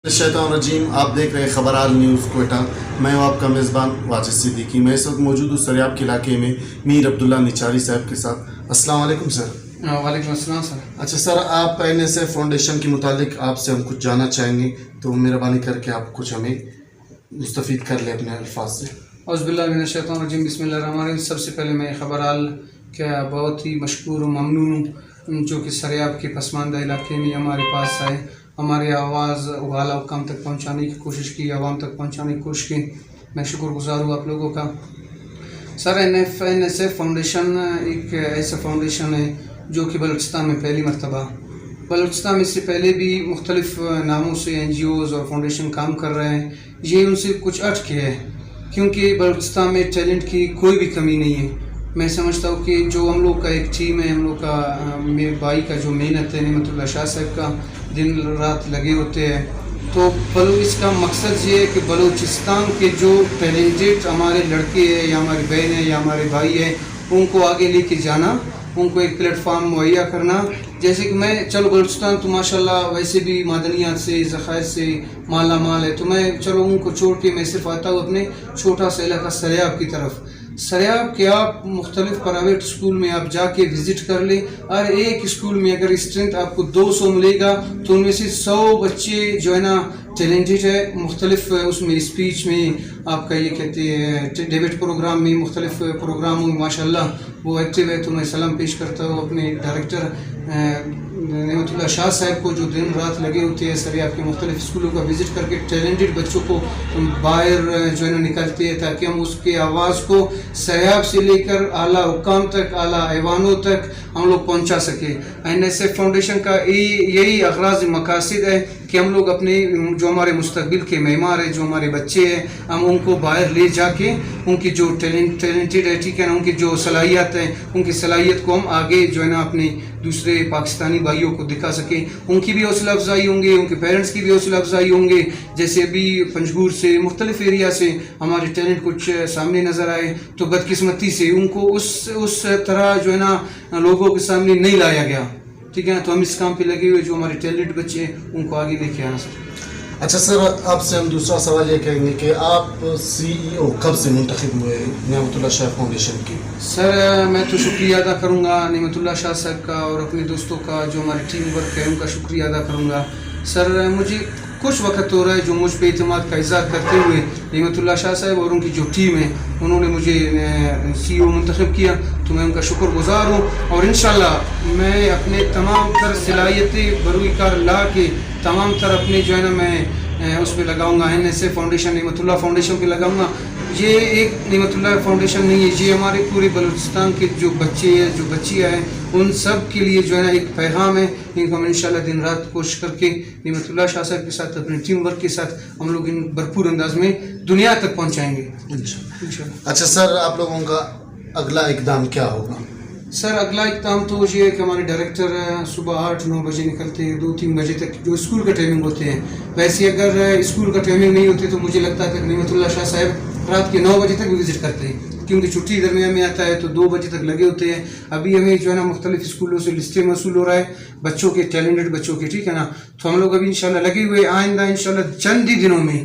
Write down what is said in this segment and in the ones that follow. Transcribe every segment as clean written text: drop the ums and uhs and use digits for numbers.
शैतान रजीम। आप देख रहे हैं खबराल न्यूज़ कोयटा। मैं हूं आपका मेज़बान वाजिद सिद्दीकी। मैं इस वक्त मौजूद हूँ सरियाब के इलाके में मीर अब्दुल्ला निचारी साहब के साथ। अस्सलाम वालेकुम सर। वालेकुम अस्सलाम सर। अच्छा सर, आप NSF फाउंडेशन के मुतालिक आपसे हम कुछ जानना चाहेंगे, तो मेहरबानी करके आप कुछ हमें मुस्तफ़ीद कर ले अपने अल्फाज से। औज़ुबिल्लाहि मिनश शैतानिर रजीम, बिस्मिल्लाहिर्रहमानिर्रहीम। सबसे पहले मैं खबराल का बहुत ही मशकूर और ममनून हूँ जो कि सरियाब के पसमानदा इलाके में हमारे पास आए, हमारी आवाज़ उगाला हुकाम तक पहुँचाने की कोशिश की, आवाम तक पहुँचाने की कोशिश की। मैं शुक्रगुज़ार हूँ आप लोगों का। सर, NSF फाउंडेशन एक ऐसा फाउंडेशन है जो कि बलूचिस्तान में पहली मरतबा, बलूचिस्तान में इससे पहले भी मुख्तलिफ नामों से NGOs और फाउंडेशन काम कर रहे हैं। ये उनसे कुछ अटके है क्योंकि बलूचिस्तान में टैलेंट की कोई भी कमी नहीं है। मैं समझता हूँ कि जो हम लोग का एक टीम है, हम लोग का मेरे भाई का जो मेहनत है, नेमतुल्लाह शाह साहब का दिन रात लगे होते हैं, तो इसका मकसद ये है कि बलूचिस्तान के जो टैलेंटेड हमारे लड़के हैं या हमारी बहन है या हमारे भाई है, उनको आगे लेके जाना, उनको एक प्लेटफार्म मुहैया करना। जैसे कि मैं चलो बलूचिस्तान तो माशाल्लाह वैसे भी मादनियात से ज़खायर से माला माल है, तो मैं चलो उनको छोड़ के मैं सिर्फ आता हूँ अपने छोटा सा इलाका सरियाब की तरफ। सरियाब के आप मुख्तलिफ प्राइवेट स्कूल में आप जाके विज़िट कर ले, और एक स्कूल में अगर स्ट्रेंथ आपको 200 मिलेगा तो उनमें से 100 बच्चे जो है ना टैलेंटेड है। मुख्तलिफ उसमें स्पीच में आपका ये कहते हैं डिबेट प्रोग्राम में, मुख्तलिफ प्रोग्रामों में माशाल्लाह वो एक्टिव है। तो मैं सलाम पेश करता हूँ अपने डायरेक्टर नेमतुल्लाह शाह साहब को, जो दिन रात लगे होते हैं सरियाब के मुख्तलिफ स्कूलों का विज़िट करके टैलेंटेड बच्चों को बाहर जो है ना निकालते हैं, ताकि हम उसके आवाज़ को सरियाब से लेकर आला हुकाम तक, आला ऐवानों तक हम लोग पहुँचा सके। NSF फाउंडेशन का यही अगराज़ मकासद है कि हम लोग अपने जो हमारे मुस्तकबिल के मेहमान हैं, जो हमारे बच्चे हैं, हम उनको बाहर ले जाके उनकी जो टैलेंटेड है, ठीक है ना, उनकी जो सलाहियत है, उनकी सलाहियत को हम आगे जो है ना अपने दूसरे पाकिस्तानी भाइयों को दिखा सकें। उनकी भी हौसला अफजाई होंगे, उनके पेरेंट्स की भी हौसला अफजाई होंगे। जैसे अभी पंजगूर से मुख्तलिफ एरिया से हमारे टैलेंट कुछ सामने नज़र आए, तो बदकिस्मती से उनको उस तरह जो है ना लोगों के सामने नहीं लाया गया, ठीक है ना। तो हम इस काम पे लगे हुए, जो हमारे टैलेंट बच्चे हैं उनको आगे लेके आना सर। अच्छा सर, आपसे हम दूसरा सवाल ये कहेंगे कि आप CEO कब से मुंतखब हुए नेमतुल्लाह शाह फाउंडेशन की? सर, मैं तो शुक्रिया अदा करूँगा नेमतुल्लाह शाह साहब का और अपने दोस्तों का, जो हमारी टीम वर्क है उनका शुक्रिया अदा करूँगा। सर, मुझे कुछ वक्त हो रहा है जो मुझ पे इत्मीनान का इज़हार करते हुए नेमतुल्लाह शाह साहब और उनकी जो टीम है उन्होंने मुझे CEO मुंतखब किया, तो मैं उनका शुक्रगुज़ार हूँ। और इंशाल्लाह मैं अपने तमाम तर सलाहियतें बरूई कार ला के तमाम तर अपने जो है ना मैं उस पर लगाऊँगा, NSF फाउंडेशन, नेमतुल्लाह फाउंडेशन पे लगाऊँगा। ये एक नेमतुल्लाह फाउंडेशन नहीं है, ये हमारे पूरे बलूचिस्तान के जो बच्चे हैं, जो बच्चियाँ हैं, उन सब के लिए जो है ना एक पैगाम है। इनको हम इंशाल्लाह दिन रात कोशिश करके नेमतुल्लाह शाह साहब के साथ, अपने टीम वर्क के साथ हम लोग इन भरपूर अंदाज में दुनिया तक पहुँचाएँगे इंशाल्लाह। अच्छा सर, आप लोगों का अगला इकदाम क्या होगा? सर, अगला इक़दाम तो ये है कि हमारे डायरेक्टर सुबह 8-9 बजे निकलते हैं, 2-3 बजे तक जो स्कूल का टाइमिंग होते हैं। वैसे अगर स्कूल का टाइमिंग नहीं होती तो मुझे लगता है कि नेमतुल्लाह शाह साहब रात के 9 बजे तक भी विज़िट करते हैं, क्योंकि छुट्टी दरमियान में आता है तो 2 बजे तक लगे होते हैं। अभी हमें जो है ना मुख्तलिफ स्कूलों से लिस्टें मौसूल हो रहा है बच्चों के, टैलेंटेड बच्चों के, ठीक है ना। तो हम लोग अभी इंशाल्लाह लगे हुए, आइंदा इंशाल्लाह चंद ही दिनों में,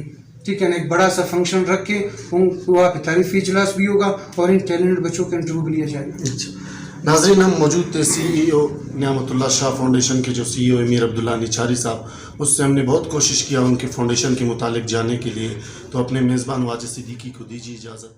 ठीक है ना, एक बड़ा सा फंक्शन रख के उनको वहाँ पे तारीफ़ी इजलास भी होगा और इन टैलेंटेड बच्चों का इंटरव्यू भी लिया जाएगा। अच्छा नाज़रीन, हम मौजूद थे CEO नेमतुल्लाह शाह फाउंडेशन के जो CEO है मीर अब्दुल्ला निचारी साहब, उससे हमने बहुत कोशिश किया उनके फाउंडेशन के मुतालिक जानने के लिए। तो अपने मेज़बान वाजिद सिद्दीकी को दीजिए इजाज़त।